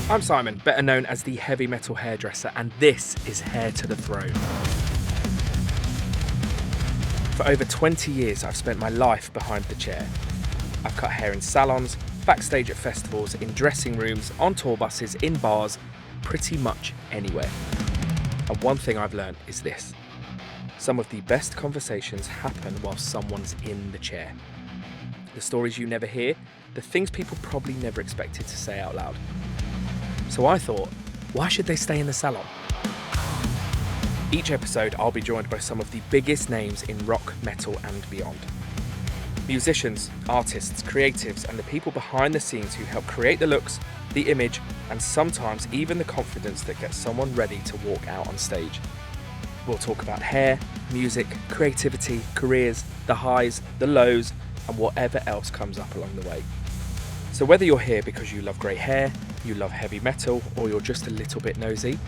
I'm Simon, better known as the heavy metal hairdresser, and this is Hair to the Throne. For over 20 years, I've spent my life behind the chair. I've cut hair in salons, backstage at festivals, in dressing rooms, on tour buses, in bars, pretty much anywhere. And one thing I've learned is this: some of the best conversations happen while someone's in the chair. The stories you never hear, the things people probably never expected to say out loud. So I thought, why should they stay in the salon? Each episode, I'll be joined by some of the biggest names in rock, metal, and beyond. Musicians, artists, creatives, and the people behind the scenes who help create the looks, the image, and sometimes even the confidence that gets someone ready to walk out on stage. We'll talk about hair, music, creativity, careers, the highs, the lows, and whatever else comes up along the way. So whether you're here because you love great hair, you love heavy metal, or you're just a little bit nosy,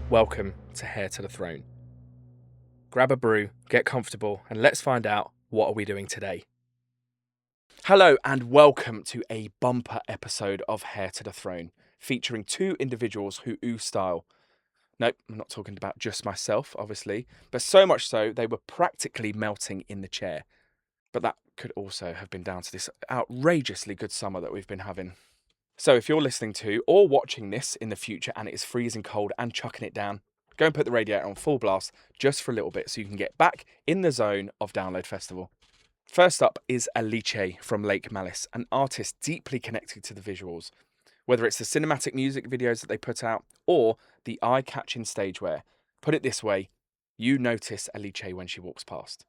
welcome to Hair to the Throne. Grab a brew, get comfortable, and let's find out what are we doing today. Hello and welcome to a bumper episode of Hair to the Throne, featuring two individuals who ooh style. Nope, I'm not talking about just myself, obviously, but so much so they were practically melting in the chair. But that could also have been down to this outrageously good summer that we've been having. So if you're listening to or watching this in the future and it is freezing cold and chucking it down, go and put the radiator on full blast just for a little bit so you can get back in the zone of Download Festival. First up is Aliche from Lake Malice, an artist deeply connected to the visuals. Whether it's the cinematic music videos that they put out or the eye-catching stage wear, put it this way, you notice Aliche when she walks past.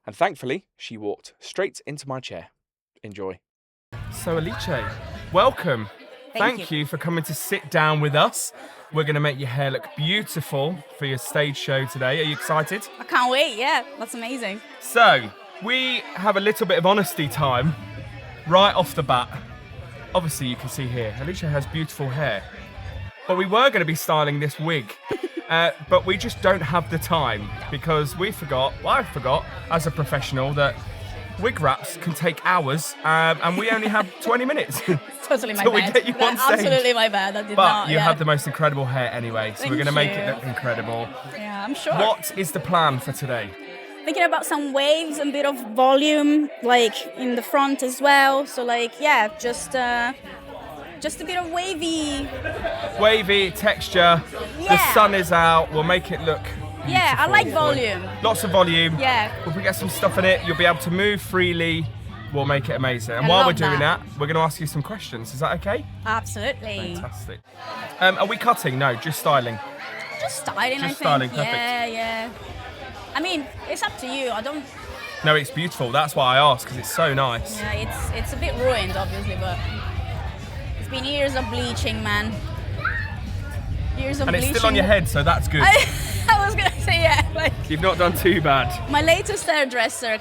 And thankfully, she walked straight into my chair. Enjoy. So Aliche, welcome. Thank you for coming to sit down with us. We're going to make your hair look beautiful for your stage show today. Are you excited? I can't wait, yeah. That's amazing. So, we have a little bit of honesty time right off the bat. Obviously, you can see here, Aliche has beautiful hair. But we were going to be styling this wig. But we just don't have the time because I forgot as a professional that wig wraps can take hours and we only have 20 minutes. Totally my so bad. We get you on stage. Absolutely my bad. I did but not. You have the most incredible hair anyway, so we're going to make it look incredible. Yeah, I'm sure. What is the plan for today? Thinking about some waves, a bit of volume, like in the front as well. So just a bit of wavy texture. Yeah. The sun is out. We'll make it look beautiful. Yeah, I like volume. Lots of volume. Yeah. If we get some stuff in it, you'll be able to move freely. We'll make it amazing. And while we're doing that, we're going to ask you some questions. Is that okay? Absolutely. Fantastic. Are we cutting? No, just styling. Just styling, I think. Styling, perfect. Yeah. I mean, it's up to you. No, it's beautiful. That's why I asked, because it's so nice. Yeah, it's a bit ruined, obviously, but it's been years of bleaching, man. And it's still on your head, so that's good. I was gonna say, yeah. You've not done too bad. My latest hairdresser,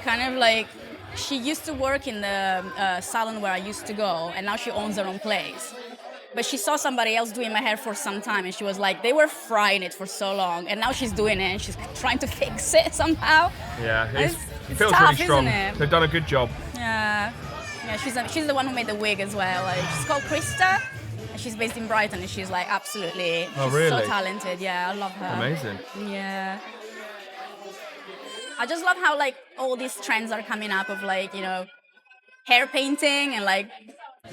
she used to work in the salon where I used to go, and now she owns her own place. But she saw somebody else doing my hair for some time, and she was like, they were frying it for so long, and now she's doing it, and she's trying to fix it somehow. Yeah, it feels tough, really strong. Isn't it? They've done a good job. Yeah, she's the one who made the wig as well. She's called Krista, and she's based in Brighton, and she's absolutely, she's so talented. Yeah, I love her. Amazing. Yeah. I just love how all these trends are coming up of hair painting and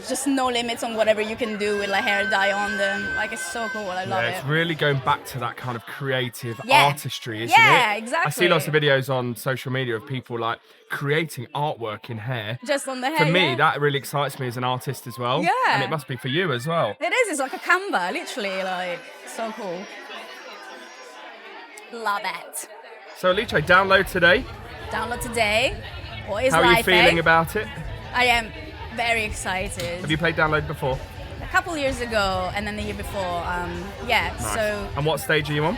just no limits on whatever you can do with hair dye on them. It's so cool. I love it. It's really going back to that kind of creative artistry, isn't it? Yeah, exactly. I see lots of videos on social media of people creating artwork in hair. Just on the hair. For me, that really excites me as an artist as well. Yeah. And it must be for you as well. It is. It's like a Canva, literally. So cool. Love it. So Aliche, download today. Download today. What is How are you life, feeling about it? I am very excited. Have you played download before? A couple years ago, and then the year before. Nice. So. And what stage are you on?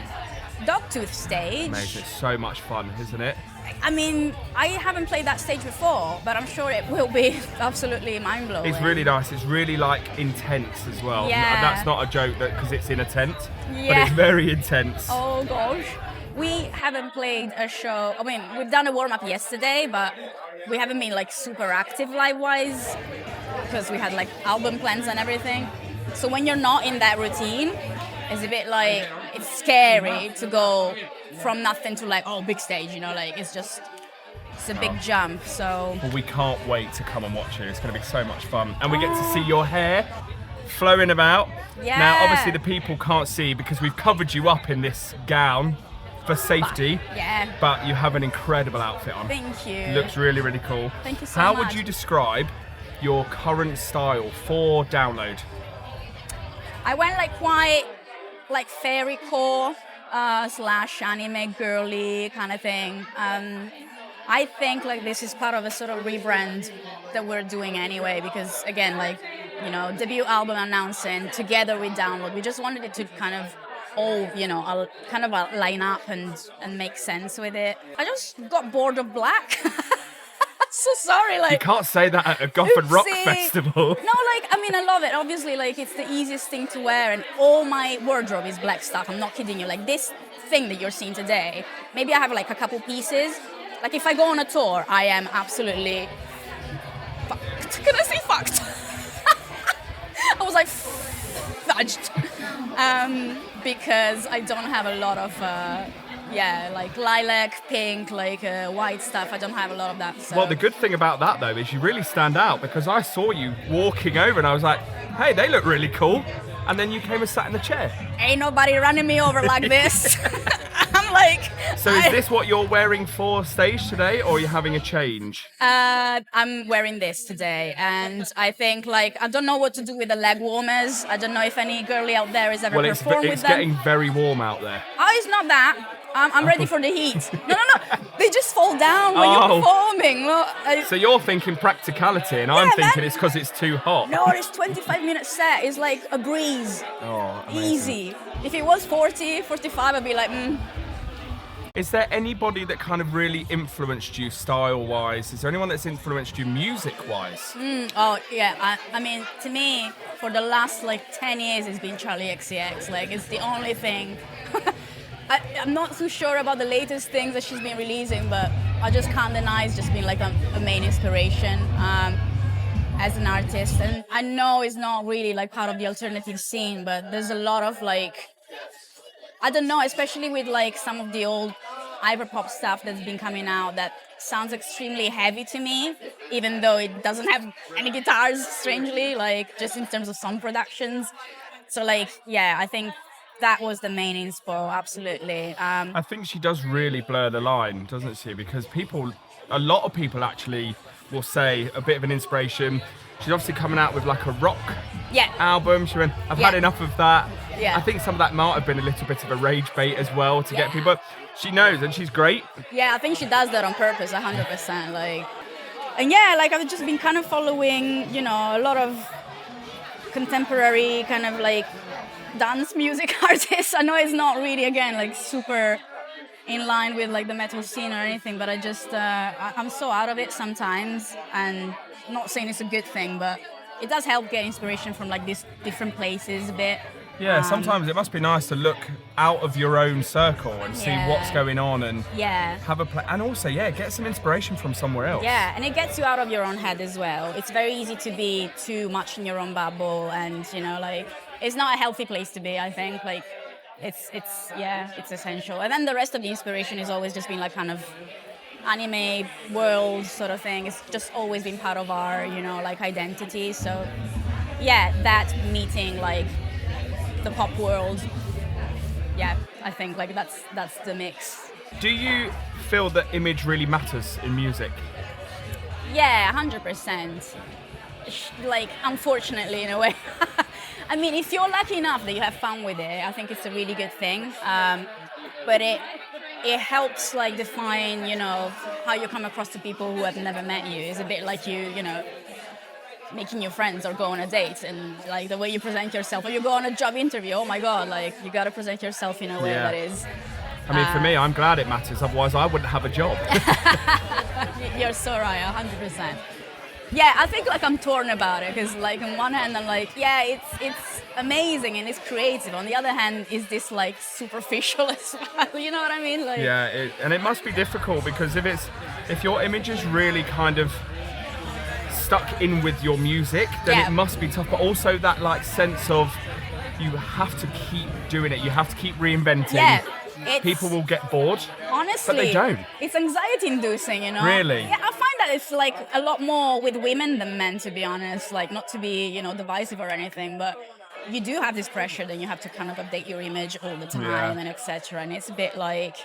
Dogtooth stage. Amazing. It's so much fun, isn't it? I mean, I haven't played that stage before, but I'm sure it will be absolutely mind-blowing. It's really nice. It's really intense as well. Yeah. That's not a joke because it's in a tent, Yeah. but it's very intense. Oh gosh. We haven't played a show. I mean, we've done a warm-up yesterday, but we haven't been super active live-wise because we had album plans and everything. So when you're not in that routine, it's a bit like, it's scary to go from nothing to like, oh, big stage, you know, like it's a big jump. So well, we can't wait to come and watch you. It's going to be so much fun. And we get to see your hair flowing about. Yeah. Now, obviously the people can't see because we've covered you up in this gown for safety. Yeah. But you have an incredible outfit on. Thank you. It looks really, really cool. Thank you so How much. would you describe your current style for download? I went like quite like fairy core slash anime girly kind of thing. I think like this is part of a sort of rebrand that we're doing anyway, because again, like, you know, debut album announcing together with Download, we just wanted it to kind of all, you know, kind of line up and make sense with it. I just got bored of black. So sorry, like, You can't say that at a goth and rock festival. No, like, I mean, I love it. Obviously, like, it's the easiest thing to wear, and all my wardrobe is black stuff. I'm not kidding you. Like, this thing that you're seeing today, maybe I have like a couple pieces. Like, if I go on a tour, I am absolutely fucked. Can I say fucked? I was like, fudged. Because I don't have a lot of, like lilac, pink, like white stuff. I don't have a lot of that. So. Well, the good thing about that, though, is you really stand out, because I saw you walking over and I was like, hey, they look really cool. And then you came and sat in the chair. Ain't nobody running me over like this. I'm like... So is this what you're wearing for stage today, or are you having a change? I'm wearing this today, and I think, like, I don't know what to do with the leg warmers. I don't know if any girly out there has ever performed with them. It's getting very warm out there. Oh, it's not that. I'm ready for the heat. No. They just fall down when you're performing. Look, so you're thinking practicality, and I'm thinking it's because it's too hot. No, it's 25-minute set. It's like a breeze. Oh, amazing. Easy. If it was 40, 45, I'd be like, Is there anybody that kind of really influenced you style-wise? Is there anyone that's influenced you music-wise? Oh, yeah. I mean, to me, for the last, like, 10 years, it's been Charlie XCX. Like, it's the only thing. I'm not too sure about the latest things that she's been releasing, but I just can't deny it's just been, like, a main inspiration as an artist. And I know it's not really, like, part of the alternative scene, but there's a lot of, like... I don't know, especially with like some of the old hyperpop stuff that's been coming out that sounds extremely heavy to me, even though it doesn't have any guitars, strangely, like just in terms of song productions. So like, yeah, I think that was the main inspo, absolutely. I think she does really blur the line, doesn't she? Because a lot of people actually will say a bit of an inspiration. She's obviously coming out with like a rock album. She went, I've had enough of that. Yeah. I think some of that might have been a little bit of a rage bait as well to get people. She knows, and she's great. Yeah, I think she does that on purpose, 100%. Like, and yeah, like I've just been kind of following, you know, a lot of contemporary kind of like dance music artists. I know it's not really, again, like super in line with like the metal scene or anything, but I just, I'm so out of it sometimes, and I'm not saying it's a good thing, but it does help get inspiration from like these different places a bit. Yeah, sometimes it must be nice to look out of your own circle and see what's going on and have a play, and also get some inspiration from somewhere else. Yeah, and it gets you out of your own head as well. It's very easy to be too much in your own bubble, and you know, like it's not a healthy place to be. I think like it's essential. And then the rest of the inspiration is always just been like kind of anime world sort of thing. It's just always been part of our, you know, like identity. So yeah, that meeting like the pop world, I think like that's the mix. Do you feel that image really matters in music? Yeah, 100%. Like, unfortunately, in a way. I mean, if you're lucky enough that you have fun with it, I think it's a really good thing. But it helps like define, you know, how you come across to people who have never met you. It's a bit like you know, making your friends or go on a date, and like the way you present yourself, or you go on a job interview. Oh my God, like you got to present yourself in a way that is. I mean, for me, I'm glad it matters. Otherwise, I wouldn't have a job. You're so right, 100%. Yeah, I think like I'm torn about it, because like on one hand I'm like, yeah, it's amazing and it's creative. On the other hand, is this like superficial as well? You know what I mean? Like, and it must be difficult, because if your image is really kind of stuck in with your music, then it must be tough. But also that like sense of you have to keep doing it. You have to keep reinventing. Yeah. People will get bored. Honestly, but they don't. It's anxiety-inducing, you know. Really? Yeah, I find that it's like a lot more with women than men, to be honest. Like, not to be, you know, divisive or anything, but you do have this pressure. Then you have to kind of update your image all the time and etc. And it's a bit like,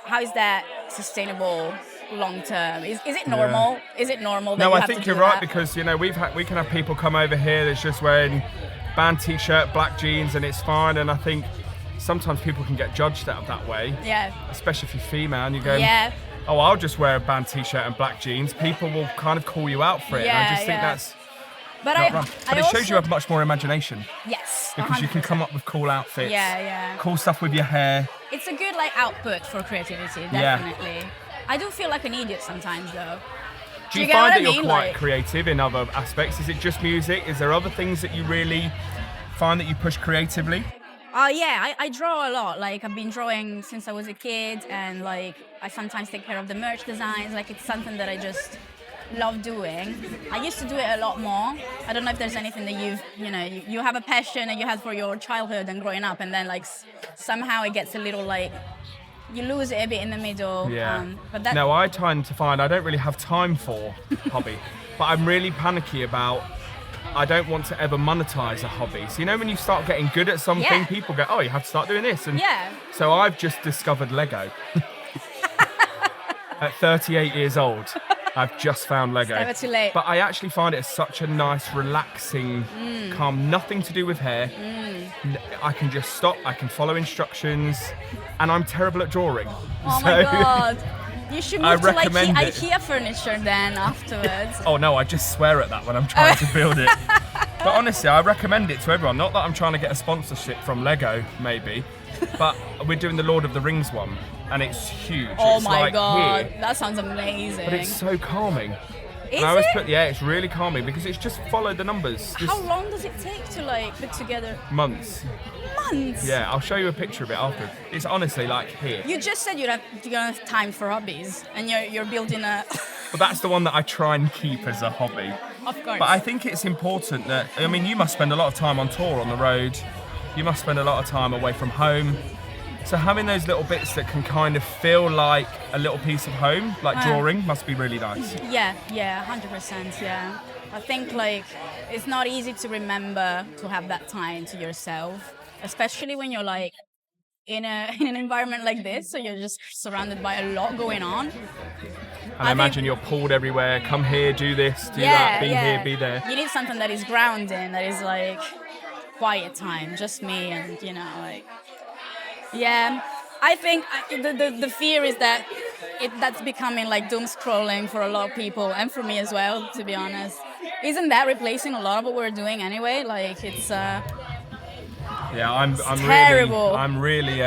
how is that sustainable long term? Is it normal? Yeah. Is it normal? That no, you I have think to you're do right that? because you know we can have people come over here that's just wearing band t-shirt, black jeans, and it's fine. And I think sometimes people can get judged out of that way. Yeah. Especially if you're female and you go, yeah. oh, I'll just wear a band t-shirt and black jeans. People will kind of call you out for it. Yeah, and I just think that's. But But it shows you have much more imagination. Yes. Because 100%. you can come up with cool outfits. Yeah. Cool stuff with your hair. It's a good like output for creativity, definitely. Yeah. I do feel like an idiot sometimes though. Do you find that you're quite creative in other aspects? Is it just music? Is there other things that you really find that you push creatively? Yeah, I draw a lot. Like I've been drawing since I was a kid, and like I sometimes take care of the merch designs. Like it's something that I just love doing. I used to do it a lot more. I don't know if there's anything that you have a passion that you had for your childhood and growing up, and then like somehow it gets a little like you lose it a bit in the middle. Yeah. But no, I tend to find I don't really have time for hobby, but I'm really panicky about. I don't want to ever monetize a hobby. So you know when you start getting good at something, people go, oh, you have to start doing this. And so I've just discovered Lego. At 38 years old, I've just found Lego. It's never too late. But I actually find it such a nice, relaxing, calm, nothing to do with hair. I can just stop, I can follow instructions, and I'm terrible at drawing. Oh my God. You should move to like Ikea furniture then afterwards. Oh no, I just swear at that when I'm trying to build it. But honestly, I recommend it to everyone. Not that I'm trying to get a sponsorship from Lego, maybe, but we're doing the Lord of the Rings one, and it's huge. Oh it's my like God, here, that sounds amazing. but it's so calming. Is I always it? it's really calming because it's just follow the numbers. How long does it take to like put together? Months. Months? Yeah, I'll show you a picture of it after. It's honestly like here. You just said you don't have time for hobbies, and you're building a. But that's the one that I try and keep as a hobby. Of course. But I think it's important that, I mean, you must spend a lot of time on tour, on the road. You must spend a lot of time away from home. So having those little bits that can kind of feel like a little piece of home, like drawing, must be really nice. Yeah, 100%, yeah. I think like it's not easy to remember to have that time to yourself, especially when you're like in an environment like this, so you're just surrounded by a lot going on. And I imagine you're pulled everywhere, come here, do this, do that, be here, be there. You need something that is grounding, that is like quiet time, just me and, you know, like... Yeah, I think the fear is that that's becoming like doom scrolling for a lot of people, and for me as well, to be honest. Isn't that replacing a lot of what we're doing anyway? Like it's yeah, I'm terrible. I'm really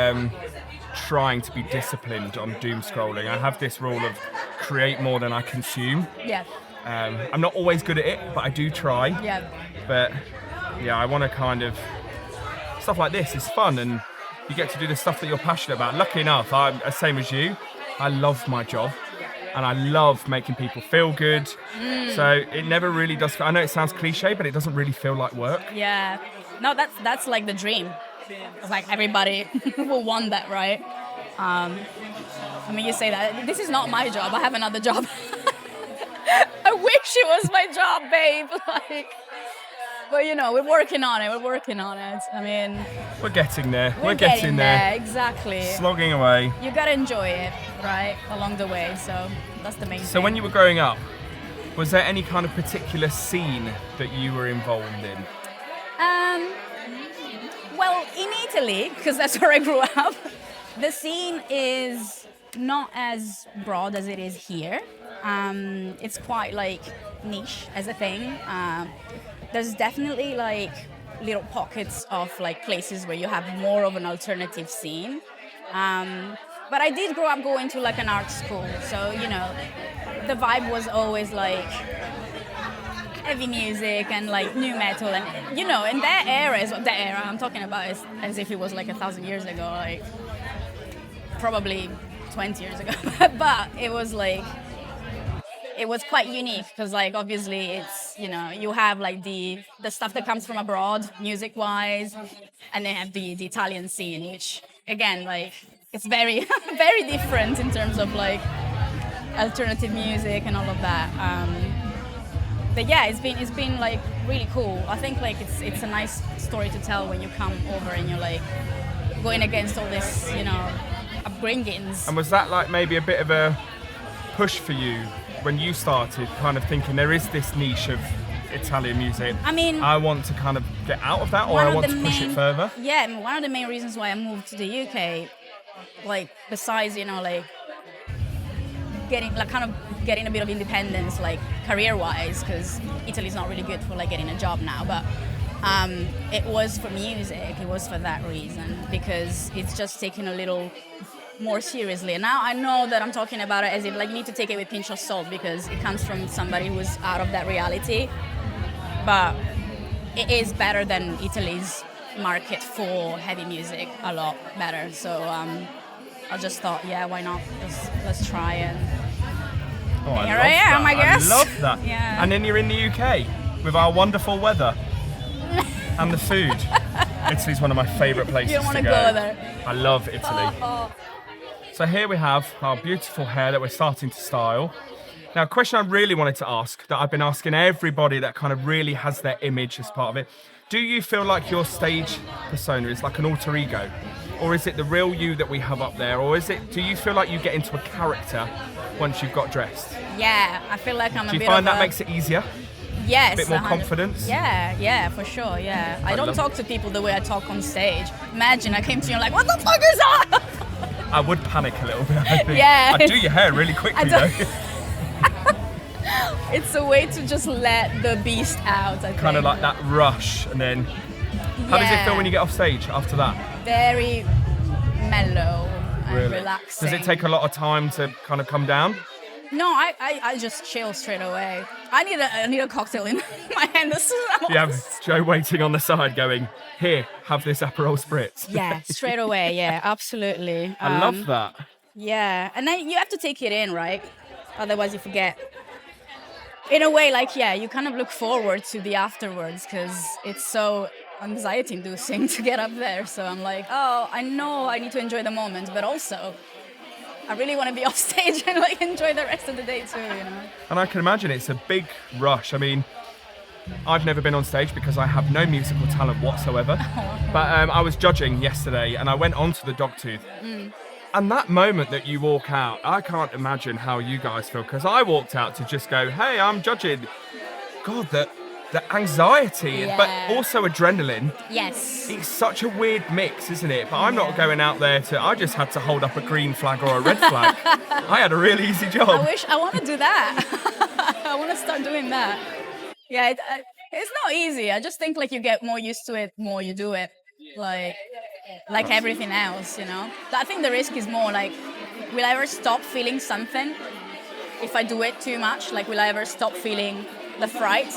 trying to be disciplined on doom scrolling. I have this rule of create more than I consume. Yeah. I'm not always good at it, but I do try. Yeah. But yeah, I want to kind of stuff like this is fun, and you get to do the stuff that you're passionate about. Lucky enough, I'm the same as you. I love my job, and I love making people feel good. So it never really does. I know it sounds cliche, but it doesn't really feel like work. Yeah. No, that's like the dream. It's like everybody will want that, right? I mean, you say that. This is not my job. I have another job. I wish it was my job, babe. Like, but you know, we're working on it. I mean, we're getting there. We're getting there. Exactly. Slogging away. You gotta enjoy it, right, along the way. So that's the main thing. So when you were growing up, was there any kind of particular scene that you were involved in? Well, in Italy, because that's where I grew up, the scene is not as broad as it is here. It's quite like niche as a thing. There's definitely like little pockets of like places where you have more of an alternative scene. But I did grow up going to like an art school, so you know, the vibe was always like heavy music and like new metal, and you know, in that era I'm talking about is as if it was like 1,000 years ago, like probably 20 years ago. But it was like it was quite unique because like obviously it's, you know, you have like the stuff that comes from abroad music wise, and then have the Italian scene, which again like it's very very different in terms of like alternative music and all of that. But yeah, it's been like really cool. I think like it's a nice story to tell when you come over and you're like going against all this, you know, upbringings. And was that like maybe a bit of a push for you when you started, kind of thinking there is this niche of Italian music? I mean, I want to kind of get out of that, or I want to push it further? Yeah, and one of the main reasons why I moved to the UK, like besides, you know, like getting a bit of independence, like career-wise, because Italy's not really good for like getting a job now, but it was for music. It was for that reason, because it's just taken a little more seriously. And now I know that I'm talking about it as if like you need to take it with a pinch of salt because it comes from somebody who's out of that reality. But it is better than Italy's market for heavy music, a lot better. So I just thought, yeah, why not? Let's try it. Oh, Here I am, I guess. I love that. Yeah. And then you're in the UK with our wonderful weather and the food. Italy's one of my favourite places You don't want to to go there. I love Italy. So here we have our beautiful hair that we're starting to style. Now, a question I really wanted to ask, that I've been asking everybody that kind of really has their image as part of it. Do you feel like your stage persona is like an alter ego? Or is it the real you that we have up there? Or do you feel like you get into a character once you've got dressed? Yeah, I feel like I'm a bit of Do you find that makes it easier? Yes. A bit more 100. confidence? Yeah, for sure, yeah. I don't love talk to people the way I talk on stage. Imagine I came to you and like, what the fuck is that? I would panic a little bit, I think. Yeah. I'd do your hair really quickly, though. It's a way to just let the beast out, I think. Kind of like that rush, and then... How does it feel when you get off stage after that? Very mellow and relaxing. Does it take a lot of time to kind of come down? No, I just chill straight away. I need a cocktail in my hand as soon as I'm You have Joe waiting on the side going, here, have this Aperol Spritz. Yeah, straight away, yeah, absolutely. I love that. Yeah, and then you have to take it in, right? Otherwise you forget. In a way, like, yeah, you kind of look forward to the afterwards because it's so anxiety-inducing to get up there. So I'm like, oh, I know I need to enjoy the moment, but also I really want to be off stage and like enjoy the rest of the day too, you know? And I can imagine it's a big rush. I mean, I've never been on stage because I have no musical talent whatsoever. But I was judging yesterday and I went onto the Dogtooth. And that moment that you walk out, I can't imagine how you guys feel, because I walked out to just go, hey, I'm judging. God, the anxiety, but also adrenaline. Yes. It's such a weird mix, isn't it? But I'm not going out there I just had to hold up a green flag or a red flag. I had a really easy job. I want to do that. I want to start doing that. Yeah, it's not easy. I just think like you get more used to it, more you do it. Like everything else, you know? I think the risk is more like, will I ever stop feeling something if I do it too much? Like, will I ever stop feeling the fright?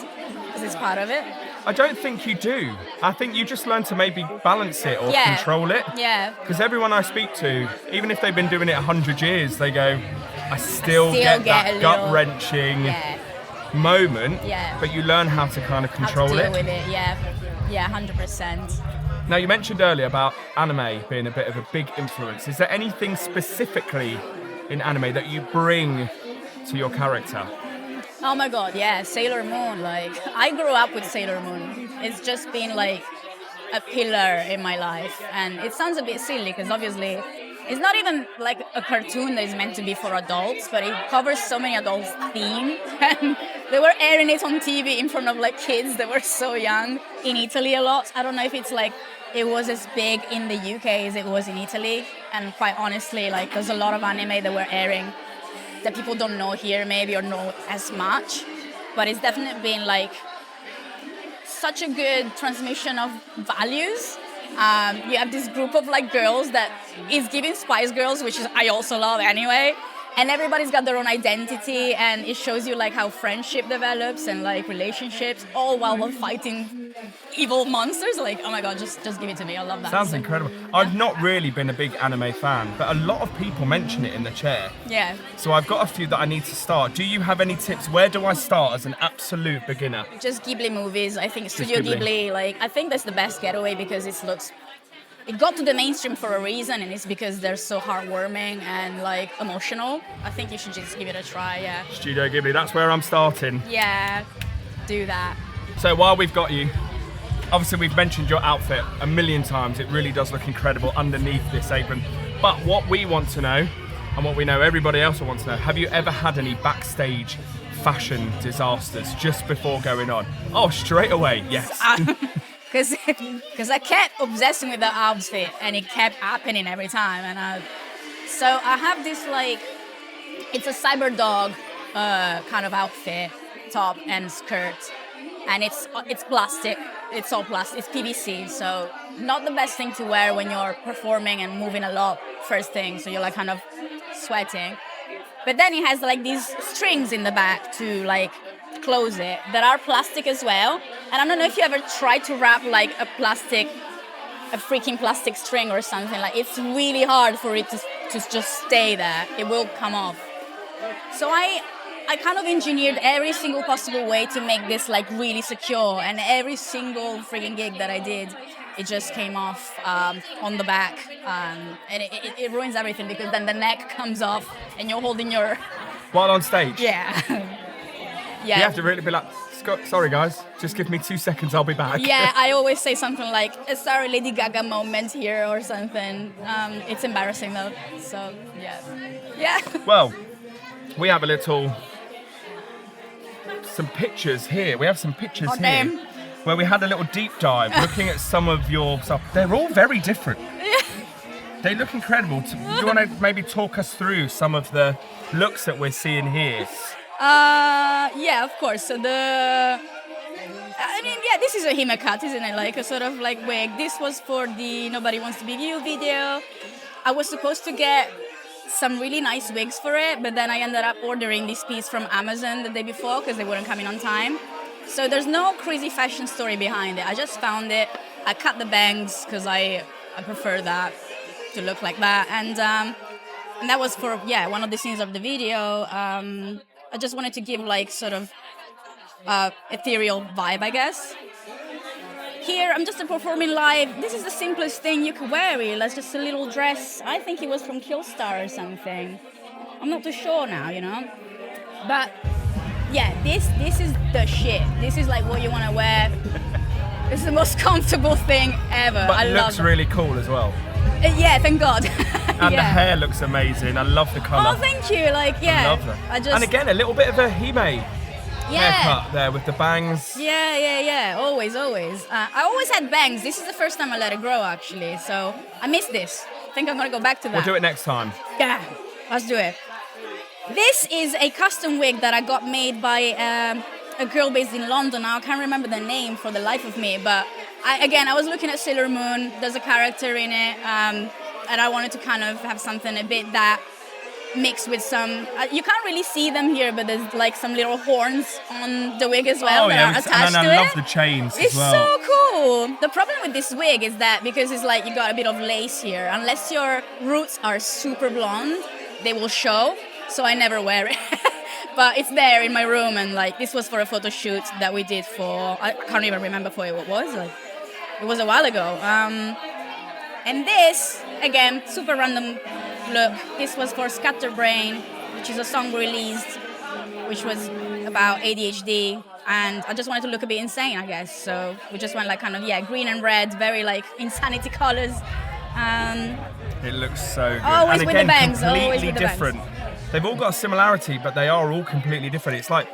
Because it's part of it. I don't think you do. I think you just learn to maybe balance it or control it. Yeah. Because everyone I speak to, even if they've been doing it 100 years, they go, I still get that gut-wrenching moment. Yeah. But you learn how to kind of control how to deal it. with it, yeah. Yeah, 100%. Now, you mentioned earlier about anime being a bit of a big influence. Is there anything specifically in anime that you bring to your character? Oh my God, yeah, Sailor Moon. Like, I grew up with Sailor Moon. It's just been like a pillar in my life. And it sounds a bit silly because obviously it's not even like a cartoon that is meant to be for adults, but it covers so many adults' themes. And they were airing it on TV in front of like kids that were so young in Italy a lot. I don't know if it's like it was as big in the UK as it was in Italy. And quite honestly, like there's a lot of anime that were airing that people don't know here maybe or know as much. But it's definitely been like such a good transmission of values. You have this group of like girls that is giving Spice Girls, which is I also love anyway. And everybody's got their own identity, and it shows you like how friendship develops and like relationships, all while fighting evil monsters. Like, oh my god, just give it to me. I love that. Sounds incredible. I've not really been a big anime fan, but a lot of people mention it in the chair. Yeah. So I've got a few that I need to start. Do you have any tips? Where do I start as an absolute beginner? Just Ghibli movies. I think Studio Ghibli, like, I think that's the best getaway because it got to the mainstream for a reason, and it's because they're so heartwarming and like emotional. I think you should just give it a try, yeah. Studio Ghibli, that's where I'm starting. Yeah, do that. So while we've got you, obviously we've mentioned your outfit a million times. It really does look incredible underneath this apron. But what we want to know, and what we know everybody else will want to know, have you ever had any backstage fashion disasters just before going on? Oh, straight away, yes. Because I kept obsessing with the outfit, and it kept happening every time. And so I have this like, it's a cyber dog kind of outfit, top and skirt, and it's plastic. It's all plastic. It's PVC, so not the best thing to wear when you're performing and moving a lot first thing. So you're like kind of sweating. But then it has like these strings in the back to like close it that are plastic as well. And I don't know if you ever tried to wrap like a freaking plastic string or something. Like, it's really hard for it to just stay there. It will come off. So I kind of engineered every single possible way to make this like really secure, and every single freaking gig that I did, it just came off on the back, and it ruins everything because then the neck comes off and you're holding your... While on stage? Yeah. Yeah. You have to really be like, sorry guys, just give me 2 seconds, I'll be back. Yeah, I always say something like, sorry, Lady Gaga moment here or something. It's embarrassing though, so yeah. Yeah. Well, we have some pictures here. We have some pictures here damn. Where we had a little deep dive looking at some of your stuff. They're all very different. Yeah. They look incredible. Do you want to maybe talk us through some of the looks that we're seeing here? Yeah, of course. So this is a Hime cut, isn't it? Like a sort of like wig. This was for the Nobody Wants to Be You video. I was supposed to get some really nice wigs for it, but then I ended up ordering this piece from Amazon the day before because they weren't coming on time. So there's no crazy fashion story behind it. I just found it. I cut the bangs because I prefer that to look like that, and that was for one of the scenes of the video. I just wanted to give like sort of ethereal vibe, I guess. Here, I'm just performing live. This is the simplest thing you could wear, really. It's just a little dress. I think it was from Killstar or something. I'm not too sure now, you know. But yeah, this is the shit. This is like what you want to wear. This is the most comfortable thing ever. But I it looks really cool as well. Yeah, thank God. And the hair looks amazing. I love the colour. Oh, thank you. Like, yeah. I love that. And again, a little bit of a Hime haircut there with the bangs. Yeah. Always. I always had bangs. This is the first time I let it grow, actually. So I miss this. I think I'm going to go back to that. We'll do it next time. Yeah, let's do it. This is a custom wig that I got made by a girl based in London. Now I can't remember the name for the life of me, but I was looking at Sailor Moon. There's a character in it, and I wanted to kind of have something a bit that mixed with some... you can't really see them here, but there's like some little horns on the wig as well that are attached to it. And I love the chains as well. It's so cool. The problem with this wig is that because it's like you got a bit of lace here, unless your roots are super blonde, they will show. So I never wear it. But it's there in my room, and like this was for a photo shoot that we did for... I can't even remember for what it was. Like, it was a while ago. And this, again, super random look. This was for Scatterbrain, which is a song released, which was about ADHD. And I just wanted to look a bit insane, I guess. So we just went like kind of, green and red, very like insanity colors. It looks so good. Always and with again, the bangs, completely always with the different. bangs. They've all got a similarity, but they are all completely different. It's like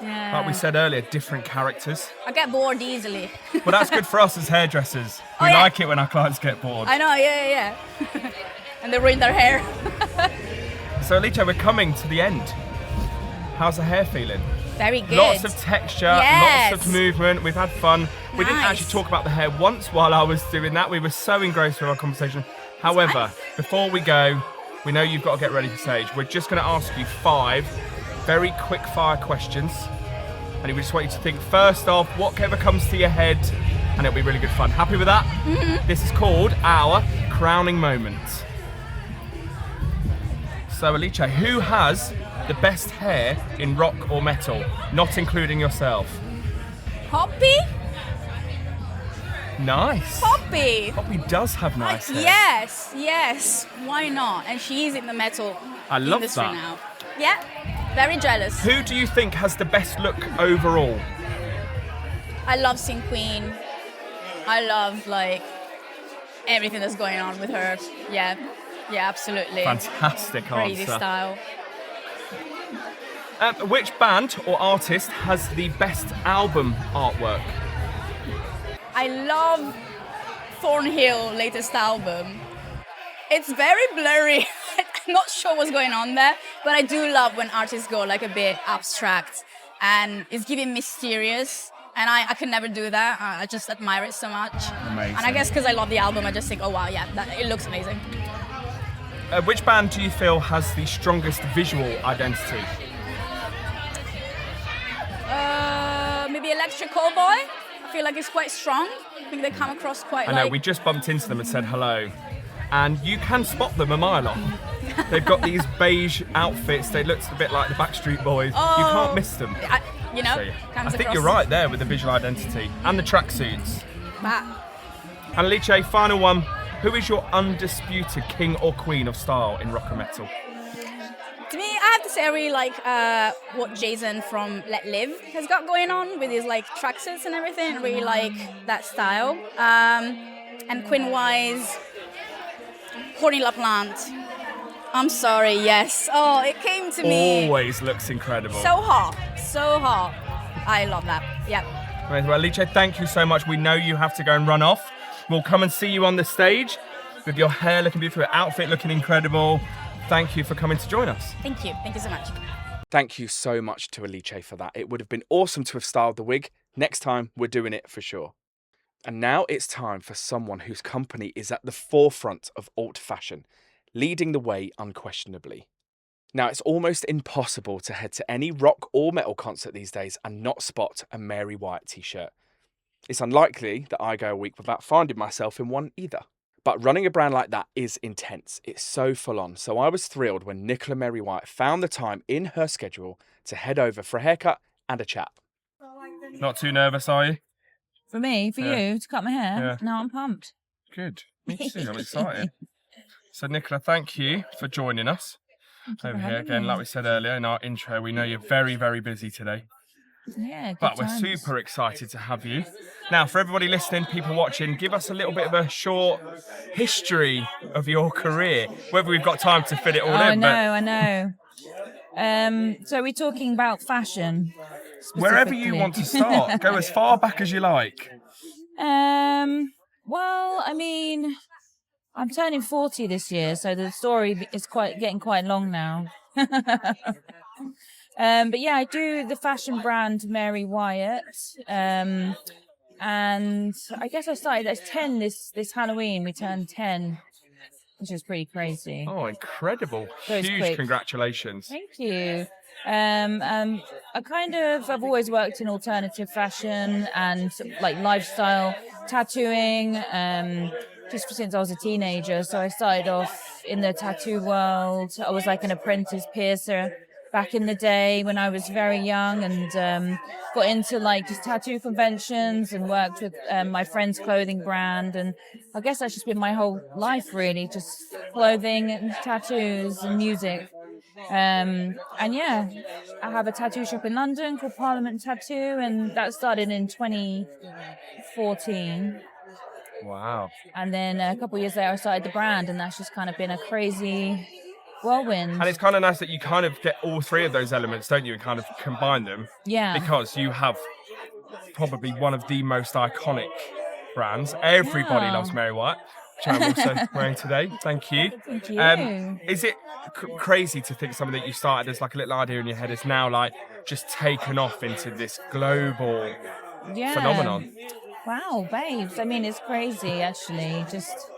we said earlier, different characters. I get bored easily. Well, that's good for us as hairdressers. We like it when our clients get bored. I know, yeah. And they ruin their hair. So, Aliche, we're coming to the end. How's the hair feeling? Very good. Lots of texture, lots of movement. We've had fun. We didn't actually talk about the hair once while I was doing that. We were so engrossed with our conversation. However, before we go, We know you've got to get ready for stage. We're just going to ask you 5 very quick fire questions. And we just want you to think first off, whatever comes to your head, and it'll be really good fun. Happy with that? Mm-hmm. This is called our crowning moment. So Aliche, who has the best hair in rock or metal, not including yourself? Poppy? Nice. Poppy! Poppy does have nice hair. Yes. Why not? And she is in the metal I love industry that. now. Yeah, very jealous. Who do you think has the best look overall? I love Sin Queen. I love everything that's going on with her. Yeah, absolutely. Fantastic Crazy answer. style. Which band or artist has the best album artwork? I love Thornhill latest album. It's very blurry. I'm not sure what's going on there, but I do love when artists go a bit abstract and it's giving mysterious. And I could never do that. I just admire it so much. Amazing. And I guess because I love the album, I just think, oh wow, yeah, it looks amazing. Which band do you feel has the strongest visual identity? Maybe Electric Callboy. I feel like it's quite strong. I think they come across quite I know, we just bumped into them and said hello. And you can spot them a mile off. They've got these beige outfits. They look a bit like the Backstreet Boys. Oh, You can't miss them. I I think you're right there with the visual identity and the tracksuits. And Aliche, final one. Who is your undisputed king or queen of style in rock and metal? To me, I have to say I really like what Jason from Let Live has got going on with his tracksuits and everything. I really like that style. And Queen-wise, Courtney LaPlante. I'm sorry, yes. Oh, it came to me. Always looks incredible. So hot. I love that. Yeah. Well, Aliche, thank you so much. We know you have to go and run off. We'll come and see you on the stage with your hair looking beautiful, your outfit looking incredible. Thank you for coming to join us. Thank you. Thank you so much. Thank you so much to Aliche for that. It would have been awesome to have styled the wig. Next time, we're doing it for sure. And now it's time for someone whose company is at the forefront of alt fashion, leading the way unquestionably. Now, it's almost impossible to head to any rock or metal concert these days and not spot a Mary Wyatt t-shirt. It's unlikely that I go a week without finding myself in one either. But running a brand like that is intense. It's so full on. So I was thrilled when Nicola Mary Wyatt found the time in her schedule to head over for a haircut and a chat. Not too nervous, are you? For me, for you, to cut my hair? Yeah. No, I'm pumped. Good. Me too. I'm excited. So, Nicola, thank you for joining us over here. Again, like we said earlier in our intro, we know you're very, very busy today. Yeah, good But we're times. super excited to have you. Now, for everybody listening, people watching, give us a little bit of a short history of your career. Whether we've got time to fit it all in. I know. So we're talking about fashion. Wherever you want to start. Go as far back as you like. Well, I mean, I'm turning 40 this year, so the story is getting quite long now. But yeah, I do the fashion brand Mary Wyatt. And I guess I started at 10 this Halloween. We turned 10, which is pretty crazy. Oh, incredible. Goes Huge quick. congratulations. Thank you. I've always worked in alternative fashion and lifestyle tattooing, just since I was a teenager. So I started off in the tattoo world. I was like an apprentice piercer back in the day when I was very young, and got into just tattoo conventions and worked with my friend's clothing brand. And I guess that's just been my whole life, really, just clothing and tattoos and music. And yeah, I have a tattoo shop in London called Parliament Tattoo, and that started in 2014. Wow. And then a couple of years later, I started the brand, and that's just kind of been a crazy whirlwind. And it's kind of nice that you kind of get all three of those elements, don't you, and kind of combine them. Yeah. Because you have probably one of the most iconic brands. Everybody Yeah. loves Mary Wyatt, which I'm also wearing today. Thank you. Thank you. Is it crazy to think something that you started as a little idea in your head is now just taken off into this global Yeah. phenomenon? Wow, babes. I mean, it's crazy, actually. Just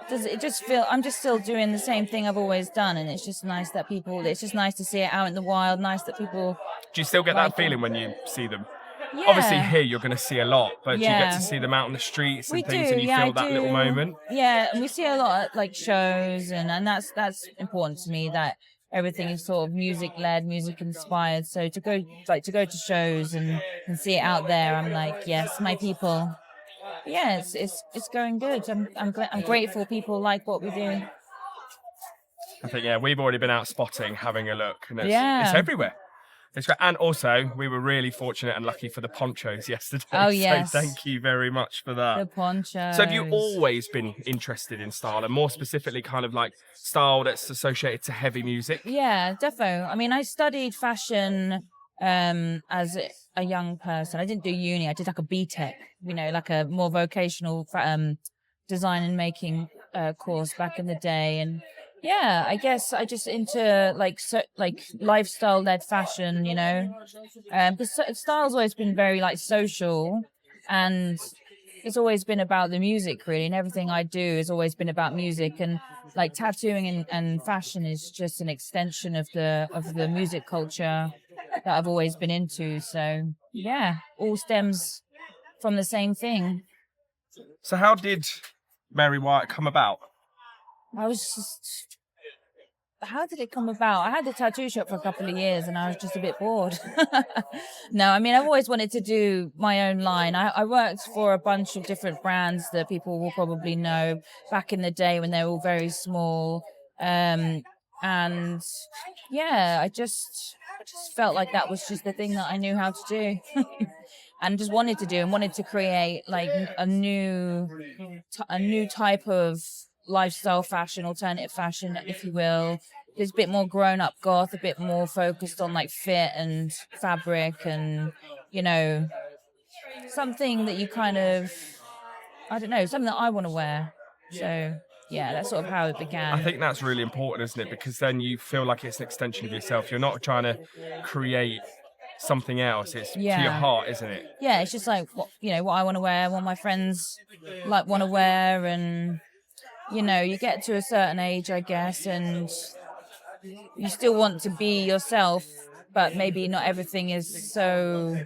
does it just feel I'm just still doing the same thing I've always done, and it's just nice that people. It's just nice to see it out in the wild. Nice that people. Do you still get like that feeling when you see them? Yeah. Obviously here you're going to see a lot, but do you get Yeah. to see them out on the streets and We things do, and you yeah, feel I that little do. moment? Yeah, and we see a lot at like shows, and that's important to me, that everything is sort of music led, music inspired. So to go to shows and see it out there, I'm like, yes, my people. Yeah, it's going good. I'm grateful people like what we do. I think, yeah, we've already been out spotting, having a look, and it's Yeah. everywhere. It's great. And also, we were really fortunate and lucky for the ponchos yesterday. Oh, yes. So thank you very much for that. The ponchos. So have you always been interested in style, and more specifically kind of like style that's associated to heavy music? Yeah, defo. I mean, I studied fashion as a young person. I didn't do uni. I did like a BTEC, like a more vocational design and making course back in the day. And yeah, I guess I just into like lifestyle led fashion, because style's always been very like social, and it's always been about the music really, and everything I do has always been about music, and like tattooing and fashion is just an extension of the music culture that I've always been into. So yeah, all stems from the same thing. So how did Mary Wyatt come about? How did it come about? I had the tattoo shop for a couple of years and I was just a bit bored. No, I mean, I've always wanted to do my own line. I worked for a bunch of different brands that people will probably know back in the day when they were all very small. And yeah, I just felt like that was just the thing that I knew how to do. And just wanted to do and wanted to create like a new type of lifestyle fashion, alternative fashion, if you will. It's a bit more grown up goth, a bit more focused on like fit and fabric, and something that you kind of, I don't know, something that I want to wear. So yeah, that's sort of how it began. I think that's really important, isn't it? Because then you feel like it's an extension of yourself. You're not trying to create something else. It's to your heart, isn't it? Yeah, it's just like what I want to wear, what my friends want to wear, and you get to a certain age, I guess, and you still want to be yourself, but maybe not everything is so,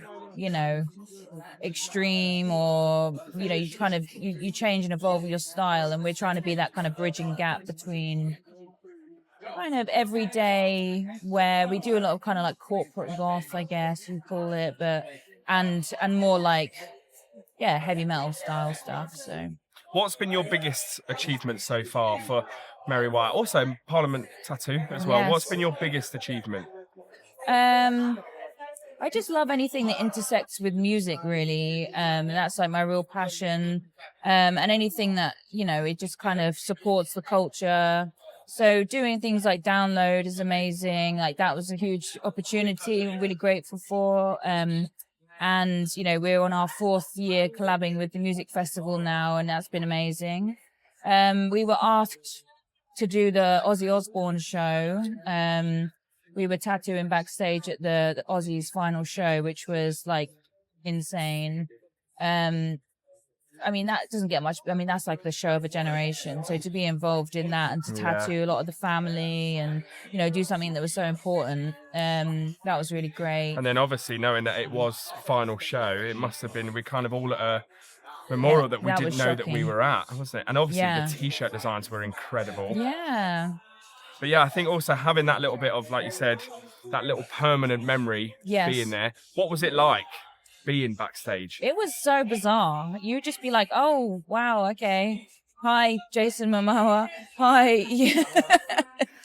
extreme, or, you kind of, you change and evolve your style. And we're trying to be that kind of bridging gap between kind of everyday, where we do a lot of kind of like corporate goth, I guess you call it, but, and more like, yeah, heavy metal style stuff. So what's been your biggest achievement so far for Mary Wyatt? Also, Parliament tattoo as well. Yes. What's been your biggest achievement? I just love anything that intersects with music, really. That's like my real passion. And anything that, it just kind of supports the culture. So doing things like Download is amazing. Like that was a huge opportunity. I'm really grateful for. And, we're on our 4th year collabing with the music festival now, and that's been amazing. We were asked to do the Ozzy Osbourne show. We were tattooing backstage at the Ozzy's final show, which was like insane. I mean, that doesn't get much. I mean, that's like the show of a generation. So to be involved in that and to tattoo a lot of the family and, do something that was so important, that was really great. And then obviously knowing that it was final show, it must have been, we kind of all at a memorial that we didn't know that we were at, wasn't it? And obviously the t-shirt designs were incredible. Yeah. But yeah, I think also having that little bit of, like you said, that little permanent memory being there. What was it like being backstage? It was so bizarre. You'd just be like, oh, wow, okay. Hi, Jason Momoa. Hi.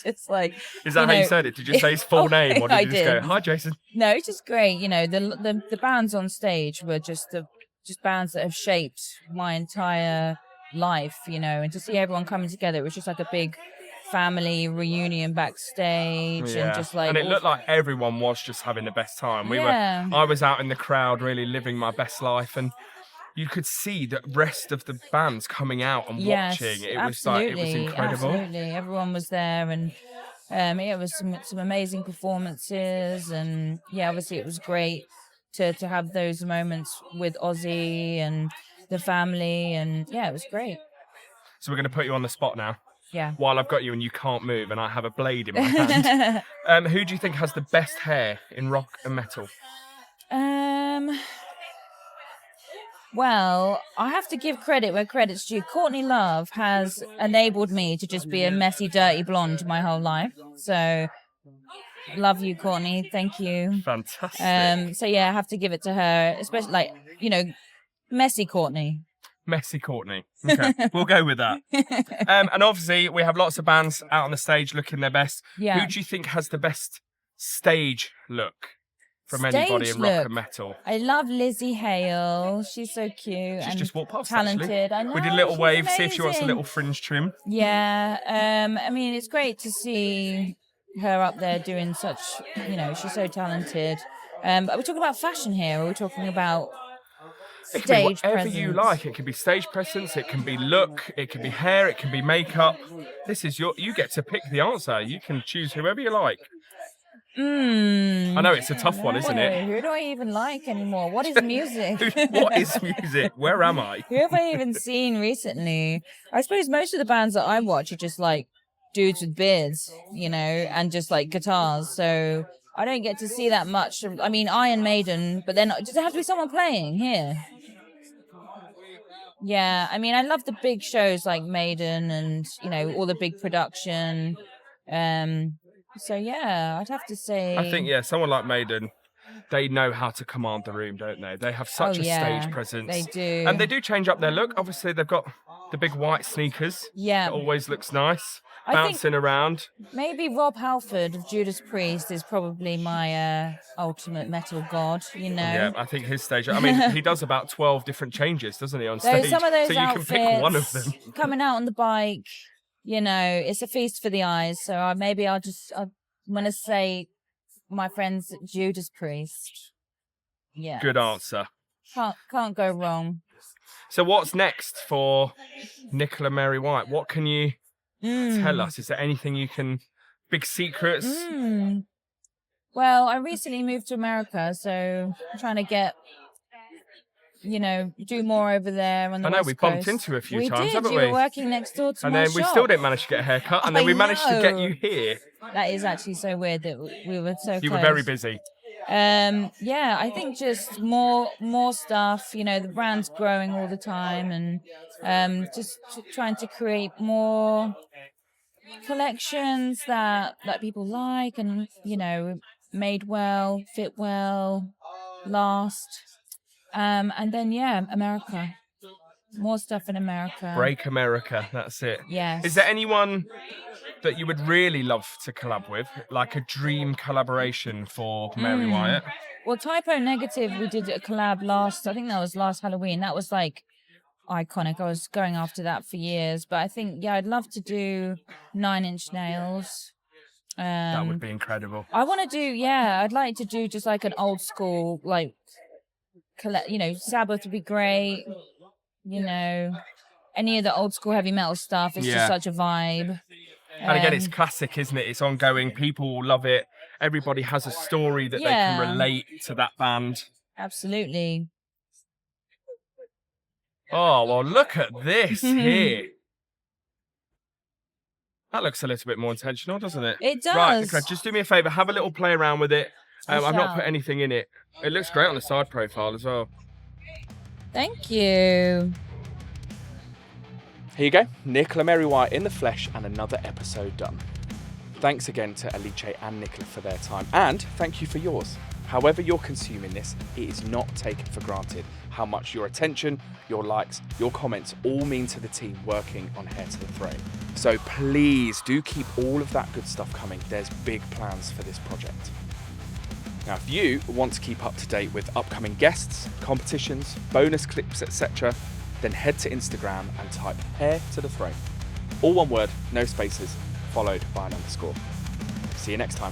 Just like. Is that how you said it? Did you say his full name, or did you just go, hi, Jason? No, it's just great. The bands on stage were just bands that have shaped my entire life, and to see everyone coming together, it was just like a big family reunion backstage. And just like, and it looked like everyone was just having the best time. I was out in the crowd really living my best life, and you could see the rest of the bands coming out and watching. It was like, it was incredible. Absolutely, everyone was there, and it was some amazing performances, and obviously it was great to have those moments with Ozzy and the family, and it was great. So we're going to put you on the spot now. Yeah. While I've got you and you can't move and I have a blade in my hand. Who do you think has the best hair in rock and metal? Well, I have to give credit where credit's due. Courtney Love has enabled me to just be a messy, dirty blonde my whole life. So, love you, Courtney. Thank you. Fantastic. So yeah, I have to give it to her, especially messy Courtney. Messy Courtney. Okay, we'll go with that. And obviously, we have lots of bands out on the stage looking their best. Yeah. Who do you think has the best stage look from anybody in rock and metal? I love Lizzie Hale. She's so cute. She's just walked past, talented. Actually. I know. We did a little she's wave, amazing. see if she wants a little fringe trim. Yeah. I mean, it's great to see her up there doing such. She's so talented. Are we talking about fashion here, or are we talking about It can be whatever presence? you like. It can be stage presence, it can be look, it can be hair, it can be makeup. This is you get to pick the answer. You can choose whoever you like. I know it's a tough one, isn't it? Who do I even like anymore? What is music? What is music? Where am I? Who have I even seen recently? I suppose most of the bands that I watch are just like dudes with beards, and just like guitars. So I don't get to see that much. I mean, Iron Maiden, but then does there have to be someone playing here? Yeah, I mean, I love the big shows like Maiden and, all the big production. So, yeah, I'd have to say... I think, someone like Maiden, they know how to command the room, don't they? They have such a stage presence. They do. And they do change up their look. Obviously, they've got the big white sneakers. Yeah. It always looks nice. I Bouncing around. Maybe Rob Halford of Judas Priest is probably my ultimate metal god, Yeah, I think his stage... I mean, he does about 12 different changes, doesn't he, on stage? Some of those so you can pick one of them. Coming out on the bike, it's a feast for the eyes. So I'm going to say my friend's Judas Priest. Yeah. Good answer. Can't go wrong. So what's next for Nicola Mary Wyatt? What can you tell us? Is there anything you can... Big secrets? Well, I recently moved to America, so I'm trying to get... do more over there on the West I know, we bumped Coast. into a few times, haven't we? haven't You we? were working next door to and my then we shop. still didn't manage to get a haircut, and then we managed to get you here. That is actually so weird that we were so You close. were very busy. I think just more stuff. The brand's growing all the time, and just trying to create more collections that people like, and made well, fit well, last. And then America. More stuff in America. Break America, that's it. Yes. Is there anyone that you would really love to collab with? Like a dream collaboration for Mary Wyatt? Well, Typo Negative, we did a collab I think that was last Halloween. That was like iconic. I was going after that for years. But I think, I'd love to do 9 Inch Nails. That would be incredible. I want to do, I'd like to do just like an old school, like, Sabbath would be great. Any of the old school heavy metal stuff is just such a vibe. And again, it's classic, isn't it? It's ongoing. People will love it. Everybody has a story that they can relate to that band. Absolutely. Oh, well, look at this here. That looks a little bit more intentional, doesn't it? It does. Right, okay, just do me a favour. Have a little play around with it. I've not put anything in it. It looks great on the side profile as well. Thank you. Here you go, Nicola Mary Wyatt in the flesh and another episode done. Thanks again to Aliche and Nicola for their time, and thank you for yours. However you're consuming this, it is not taken for granted how much your attention, your likes, your comments all mean to the team working on Hair to the Throne. So please do keep all of that good stuff coming. There's big plans for this project. Now, if you want to keep up to date with upcoming guests, competitions, bonus clips, etc., then head to Instagram and type Hair to the Throne. All one word, no spaces, followed by an underscore. See you next time.